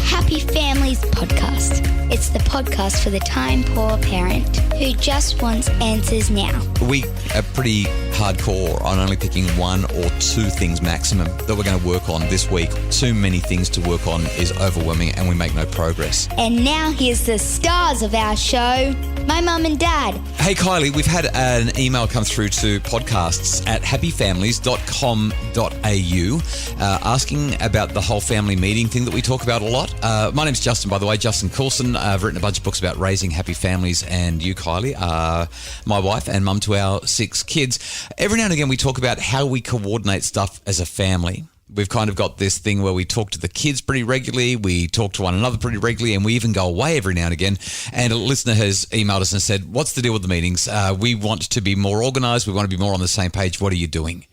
Happy Families Podcast. It's the podcast for the time-poor parent who just wants answers now. We are pretty hardcore on only picking one or two things maximum that we're going to work on this week. Too many things to work on is overwhelming and we make no progress. And now here's the stars of our show, my mum and dad. Hey Kylie, we've had an email come through to podcasts at happyfamilies.com.au asking about the whole family meeting thing that we talk about a lot. My name's Justin, by the way, Justin Coulson. I've written a bunch of books about raising happy families, and you, Kylie, are my wife and mum to our 6 kids. Every now and again we talk about how we coordinate stuff as a family. We've kind of got this thing where we talk to the kids pretty regularly, we talk to one another pretty regularly, and we even go away every now and again. And a listener has emailed us and said, what's the deal with the meetings? We want to be more organised. We want to be more on the same page. What are you doing?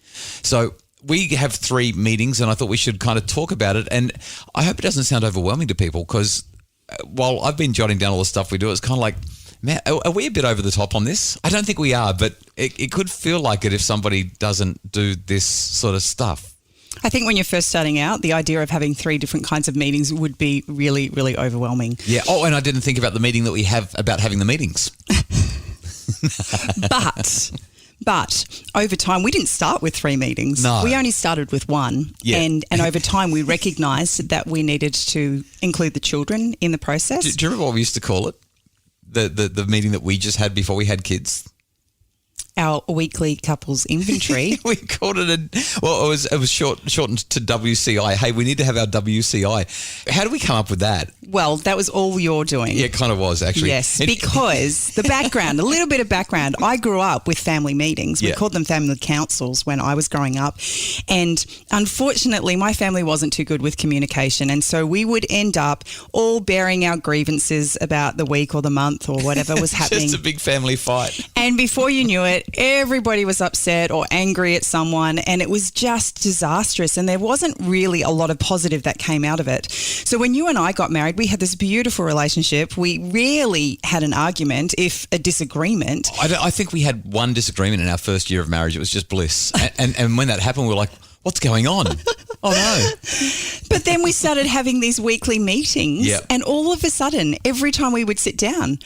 So we have 3 meetings, and I thought we should kind of talk about it. And I hope it doesn't sound overwhelming to people, because while I've been jotting down all the stuff we do, it's kind of like, man, are we a bit over the top on this? I don't think we are, but it could feel like it if somebody doesn't do this sort of stuff. I think when you're first starting out, the idea of having 3 different kinds of meetings would be really, really overwhelming. Yeah. Oh, and I didn't think about the meeting that we have about having the meetings. But over time, we didn't start with 3 meetings. No. We only started with 1. Yeah. And over time, we recognised that we needed to include the children in the process. Do you remember what we used to call it? The meeting that we just had before we had kids? Our weekly couples inventory. We called it it was shortened to WCI. Hey, we need to have our WCI. How did we come up with that? Well, that was all you're doing. Yeah, it kind of was, actually. Yes, because the background, a little bit of background. I grew up with family meetings. We called them family councils when I was growing up. And unfortunately, my family wasn't too good with communication. And so we would end up all bearing our grievances about the week or the month or whatever was happening. Just a big family fight. And before you knew it, everybody was upset or angry at someone, and it was just disastrous, and there wasn't really a lot of positive that came out of it. So when you and I got married, we had this beautiful relationship. We rarely had an argument, if a disagreement. I think we had one disagreement in our first year of marriage. It was just bliss. And when that happened, we were like, what's going on? Oh, no. But then we started having these weekly meetings, and all of a sudden, every time we would sit down,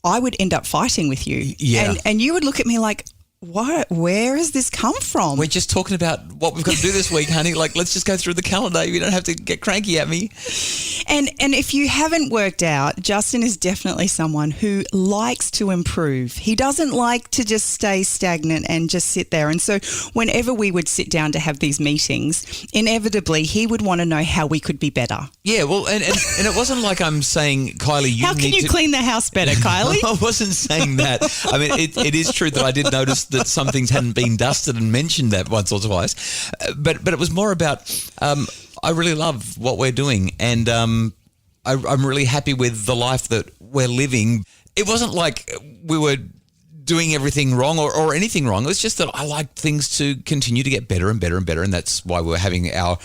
I would end up fighting with you. Yeah. And you would look at me like, what? Where has this come from? We're just talking about what we've got to do this week, honey. Like, let's just go through the calendar. You don't have to get cranky at me. And if you haven't worked out, Justin is definitely someone who likes to improve. He doesn't like to just stay stagnant and just sit there. And so whenever we would sit down to have these meetings, inevitably he would want to know how we could be better. Yeah, well, and it wasn't like I'm saying, Kylie, how can you clean the house better, Kylie? I wasn't saying that. I mean, it is true that I did notice that some things hadn't been dusted and mentioned that once or twice. But it was more about I really love what we're doing, and I'm really happy with the life that we're living. It wasn't like we were doing everything wrong or anything wrong. It was just that I like things to continue to get better and better and better, and that's why we're having our...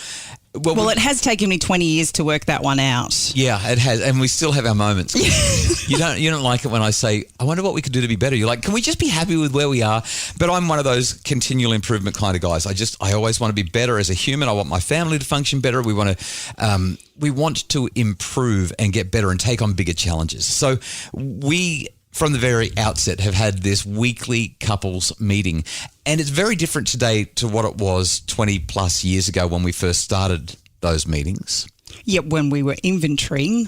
Well, it has taken me 20 years to work that one out. Yeah, it has, and we still have our moments. You don't like it when I say, I wonder what we could do to be better. You're like, can we just be happy with where we are? But I'm one of those continual improvement kind of guys. I always want to be better as a human. I want my family to function better. We want to improve and get better and take on bigger challenges. So we, from the very outset, have had this weekly couples meeting. And it's very different today to what it was 20 plus years ago when we first started those meetings. Yeah, when we were inventorying.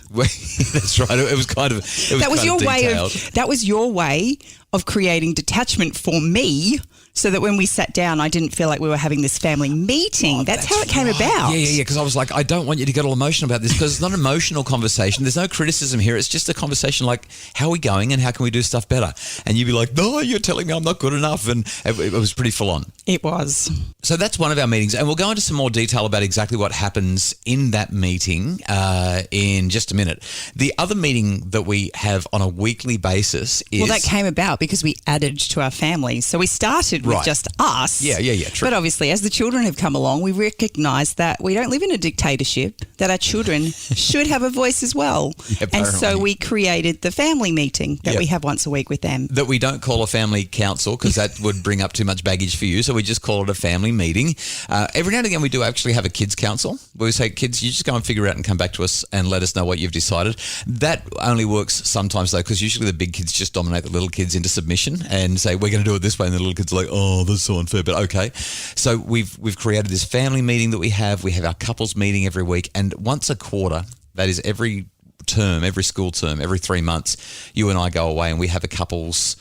That's right. It was kind of that was your way of creating detachment for me, so that when we sat down, I didn't feel like we were having this family meeting. That's how it came about. Yeah. Because I was like, I don't want you to get all emotional about this, because it's not an emotional conversation. There's no criticism here. It's just a conversation like, how are we going and how can we do stuff better? And you'd be like, no, you're telling me I'm not good enough. And it was pretty full on. It was. So that's one of our meetings. And we'll go into some more detail about exactly what happens in that meeting in just a minute. The other meeting that we have on a weekly basis is... Well, that came about because we added to our family. So we started with Right. just us. Yeah, true. But obviously, as the children have come along, we recognise that we don't live in a dictatorship, that our children should have a voice as well. Yeah, and so apparently. we created the family meeting that Yeah. we have once a week with them. That we don't call a family council because that would bring up too much baggage for you. So we just call it a family meeting. Every now and again, we do actually have a kids council where we say, kids, you just go and figure it out and come back to us and let us know what you've decided. That only works sometimes though, because usually the big kids just dominate the little kids into submission and say, we're going to do it this way. And the little kids are like, oh, that's so unfair, but okay. So we've created this family meeting that we have. We have our couples meeting every week, and once a quarter, that is every term, every school term, every 3 months, you and I go away and we have a couples,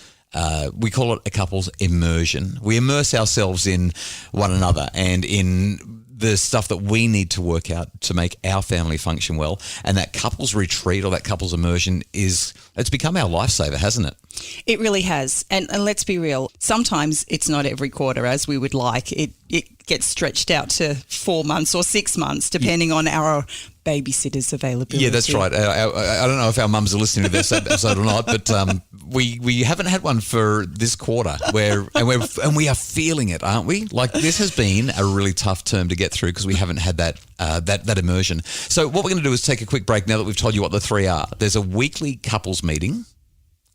we call it a couples immersion. We immerse ourselves in one another and in the stuff that we need to work out to make our family function well. And that couples retreat or that couples immersion it's become our lifesaver, hasn't it? It really has. And let's be real, sometimes it's not every quarter as we would like. It gets stretched out to 4 months or 6 months, depending on our babysitter's availability. Yeah, that's right. I don't know if our mums are listening to this episode or not, but we haven't had one for this quarter and we are feeling it, aren't we? Like this has been a really tough term to get through because we haven't had that immersion. So what we're going to do is take a quick break now that we've told you what the three are. There's a weekly couples meeting.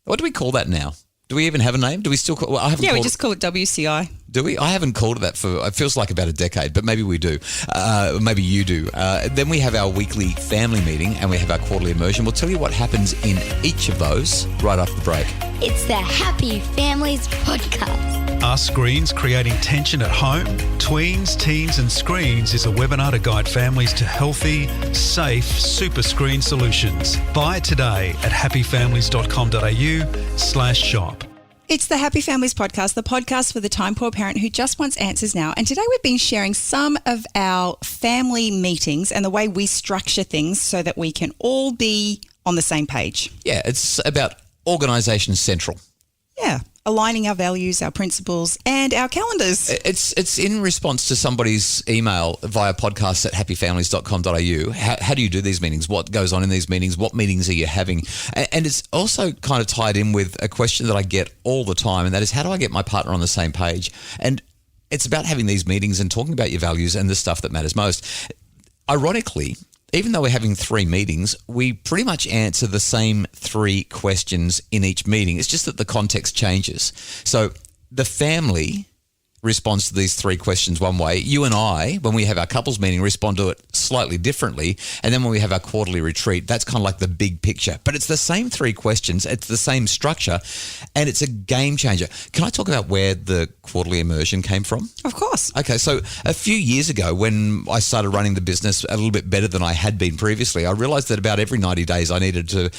What do we call that now? Do we even have a name? Do we still call? Well, I haven't. Yeah, we just call it WCI. Do we? I haven't called it that for, it feels like about a decade, but maybe we do. Maybe you do. Then we have our weekly family meeting and we have our quarterly immersion. We'll tell you what happens in each of those right after the break. It's the Happy Families Podcast. Are screens creating tension at home? Tweens, Teens and Screens is a webinar to guide families to healthy, safe super screen solutions. Buy it today at happyfamilies.com.au/shop. It's the Happy Families Podcast, the podcast for the time-poor parent who just wants answers now. And today we've been sharing some of our family meetings and the way we structure things so that we can all be on the same page. Yeah, it's about organisation central. Yeah, aligning our values, our principles and our calendars. It's in response to somebody's email via podcast at happyfamilies.com.au. How do you do these meetings? What goes on in these meetings? What meetings are you having? And it's also kind of tied in with a question that I get all the time, and that is, how do I get my partner on the same page? And it's about having these meetings and talking about your values and the stuff that matters most. Ironically, even though we're having 3 meetings, we pretty much answer the same 3 questions in each meeting. It's just that the context changes. So the family responds to these 3 questions one way. You and I, when we have our couples meeting, respond to it slightly differently. And then when we have our quarterly retreat, that's kind of like the big picture. But it's the same 3 questions. It's the same structure. And it's a game changer. Can I talk about where the quarterly immersion came from? Of course. Okay, so a few years ago when I started running the business a little bit better than I had been previously, I realised that about every 90 days I needed to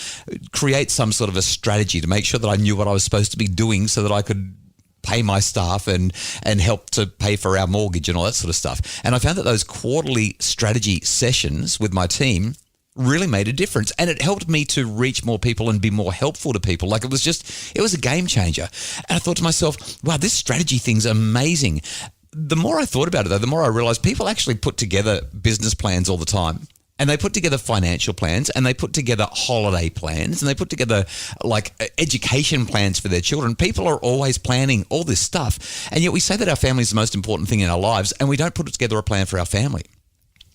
create some sort of a strategy to make sure that I knew what I was supposed to be doing so that I could pay my staff and help to pay for our mortgage and all that sort of stuff. And I found that those quarterly strategy sessions with my team really made a difference. And it helped me to reach more people and be more helpful to people. Like it was a game changer. And I thought to myself, wow, this strategy thing's amazing. The more I thought about it though, the more I realized people actually put together business plans all the time. And they put together financial plans and they put together holiday plans and they put together like education plans for their children. People are always planning all this stuff. And yet we say that our family is the most important thing in our lives and we don't put together a plan for our family.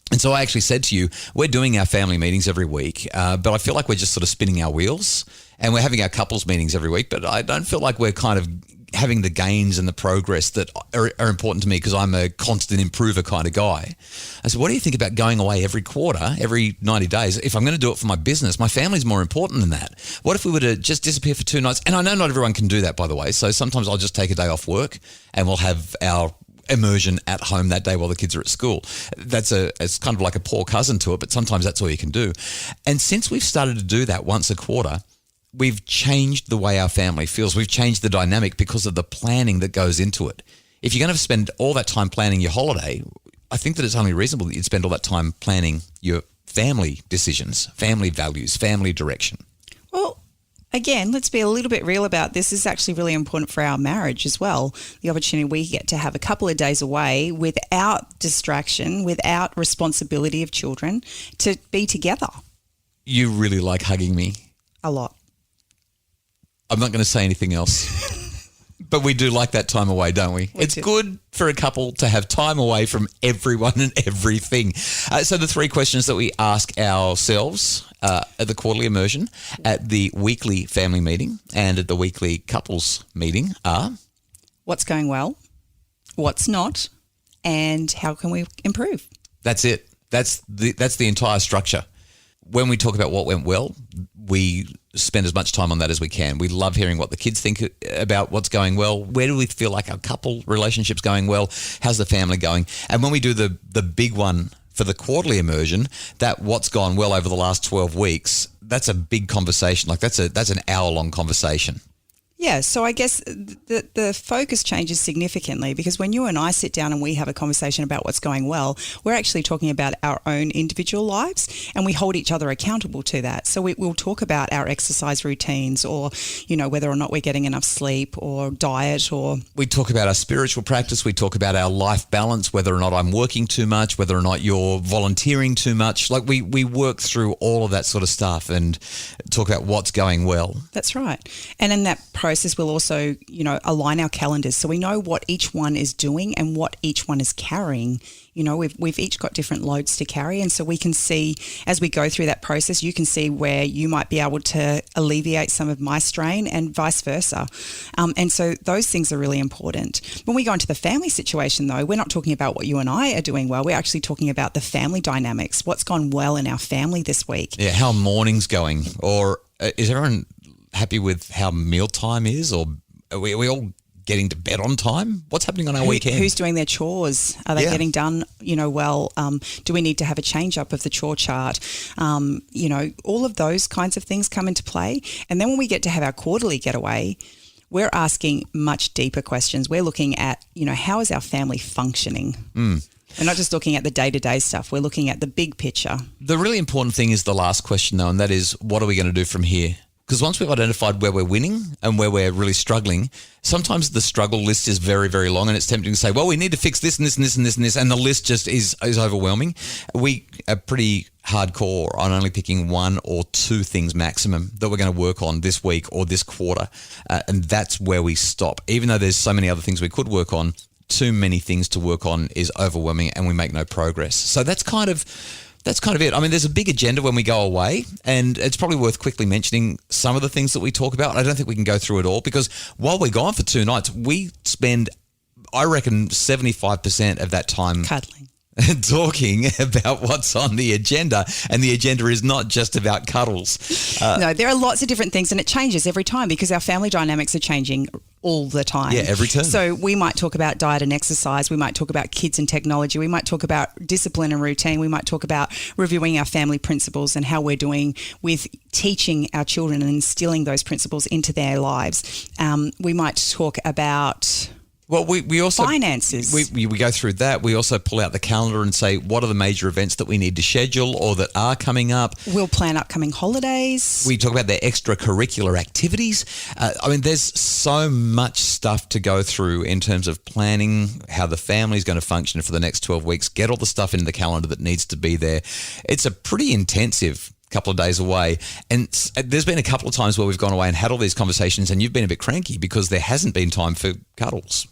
And so I actually said to you, we're doing our family meetings every week, but I feel like we're just sort of spinning our wheels and we're having our couples meetings every week, but I don't feel like we're kind of having the gains and the progress that are important to me because I'm a constant improver kind of guy. I said, what do you think about going away every quarter, every 90 days? If I'm going to do it for my business, my family's more important than that. What if we were to just disappear for 2 nights? And I know not everyone can do that, by the way. So sometimes I'll just take a day off work and we'll have our immersion at home that day while the kids are at school. It's kind of like a poor cousin to it, but sometimes that's all you can do. And since we've started to do that once a quarter, we've changed the way our family feels. We've changed the dynamic because of the planning that goes into it. If you're going to spend all that time planning your holiday, I think that it's only reasonable that you'd spend all that time planning your family decisions, family values, family direction. Well, again, let's be a little bit real about this. This is actually really important for our marriage as well. The opportunity we get to have a couple of days away without distraction, without responsibility of children, to be together. You really like hugging me. A lot. I'm not going to say anything else. But we do like that time away, don't we? It's good for a couple to have time away from everyone and everything. So the 3 questions that we ask ourselves at the quarterly immersion, at the weekly family meeting, and at the weekly couples meeting are... What's going well? What's not? And how can we improve? That's it. That's the entire structure. When we talk about what went well, we spend as much time on that as we can. We love hearing what the kids think about what's going well. Where do we feel like our couple relationship's going well? How's the family going? And when we do the big one for the quarterly immersion, that what's gone well over the last 12 weeks, that's a big conversation. Like that's an hour-long conversation. Yeah, so I guess the focus changes significantly because when you and I sit down and we have a conversation about what's going well, we're actually talking about our own individual lives and we hold each other accountable to that. So we'll talk about our exercise routines or, whether or not we're getting enough sleep or diet or... We talk about our spiritual practice. We talk about our life balance, whether or not I'm working too much, whether or not you're volunteering too much. Like we work through all of that sort of stuff and talk about what's going well. That's right. And in that process, we'll also, align our calendars so we know what each one is doing and what each one is carrying. We've each got different loads to carry, and so we can see as we go through that process, you can see where you might be able to alleviate some of my strain and vice versa. And so those things are really important. When we go into the family situation, though, we're not talking about what you and I are doing well. We're actually talking about the family dynamics, what's gone well in our family this week. Yeah, how morning's going, or is everyone happy with how mealtime is, or are we all getting to bed on time? What's happening on our weekend? Who's doing their chores? Are they getting done, well? Do we need to have a change up of the chore chart? All of those kinds of things come into play. And then when we get to have our quarterly getaway, we're asking much deeper questions. We're looking at, how is our family functioning? We're not just looking at the day-to-day stuff. We're looking at the big picture. The really important thing is the last question, though, and that is, what are we going to do from here? Because once we've identified where we're winning and where we're really struggling, sometimes the struggle list is very, very long and it's tempting to say, well, we need to fix this and this and this and this and this, and the list just is overwhelming. We are pretty hardcore on only picking 1 or 2 things maximum that we're going to work on this week or this quarter, and that's where we stop. Even though there's so many other things we could work on, too many things to work on is overwhelming and we make no progress. So that's kind of it. I mean, there's a big agenda when we go away, and it's probably worth quickly mentioning some of the things that we talk about. I don't think we can go through it all because while we're gone for 2 nights, we spend, I reckon, 75% of that time cuddling. Talking about what's on the agenda, and the agenda is not just about cuddles. No, there are lots of different things, and it changes every time because our family dynamics are changing all the time. Yeah, every turn. So we might talk about diet and exercise. We might talk about kids and technology. We might talk about discipline and routine. We might talk about reviewing our family principles and how we're doing with teaching our children and instilling those principles into their lives. We might talk about... Well, we also... finances. We go through that. We also pull out the calendar and say, what are the major events that we need to schedule or that are coming up? We'll plan upcoming holidays. We talk about their extracurricular activities. There's so much stuff to go through in terms of planning how the family is going to function for the next 12 weeks, get all the stuff into the calendar that needs to be there. It's a pretty intensive couple of days away, and there's been a couple of times where we've gone away and had all these conversations and you've been a bit cranky because there hasn't been time for cuddles.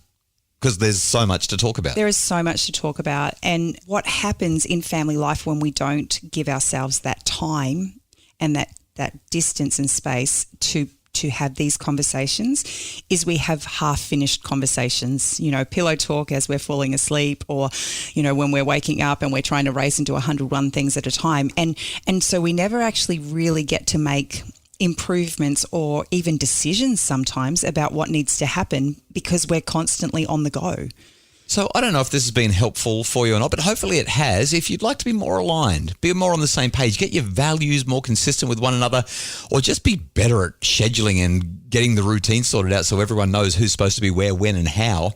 Because there's so much to talk about. There is so much to talk about. And what happens in family life when we don't give ourselves that time and that distance and space to have these conversations is we have half-finished conversations, pillow talk as we're falling asleep or, when we're waking up and we're trying to race into 101 things at a time. And so we never actually really get to make improvements or even decisions sometimes about what needs to happen because we're constantly on the go. So I don't know if this has been helpful for you or not, but hopefully it has. If you'd like to be more aligned, be more on the same page, get your values more consistent with one another, or just be better at scheduling and getting the routine sorted out so everyone knows who's supposed to be where, when and how,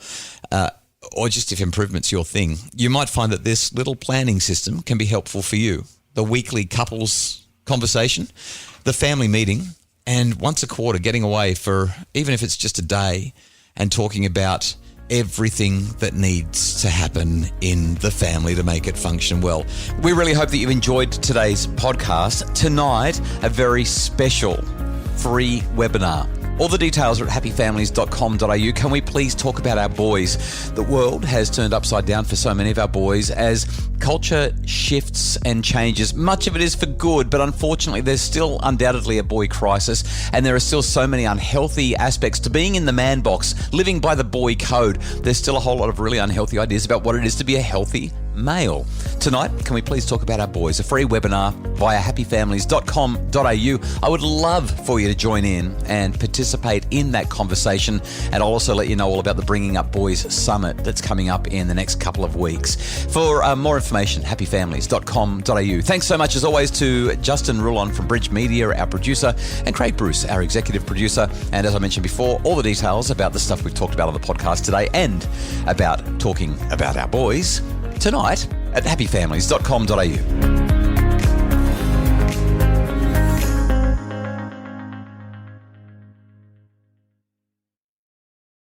or just if improvement's your thing, you might find that this little planning system can be helpful for you. The weekly couples conversation, the family meeting, and once a quarter getting away for, even if it's just a day, and talking about everything that needs to happen in the family to make it function well. We really hope that you enjoyed today's podcast. Tonight, a very special free webinar All the details are at happyfamilies.com.au. Can we please talk about our boys? The world has turned upside down for so many of our boys as culture shifts and changes. Much of it is for good, but unfortunately there's still undoubtedly a boy crisis, and there are still so many unhealthy aspects to being in the man box, living by the boy code. There's still a whole lot of really unhealthy ideas about what it is to be a healthy male. Tonight, can we please talk about our boys? A free webinar via happyfamilies.com.au. I would love for you to join in and participate in that conversation, and I'll also let you know all about the Bringing Up Boys Summit that's coming up in the next couple of weeks. For more information, happyfamilies.com.au. Thanks so much as always to Justin Rulon from Bridge Media, our producer, and Craig Bruce, our executive producer. And as I mentioned before, all the details about the stuff we've talked about on the podcast today and about talking about our boys tonight at happyfamilies.com.au.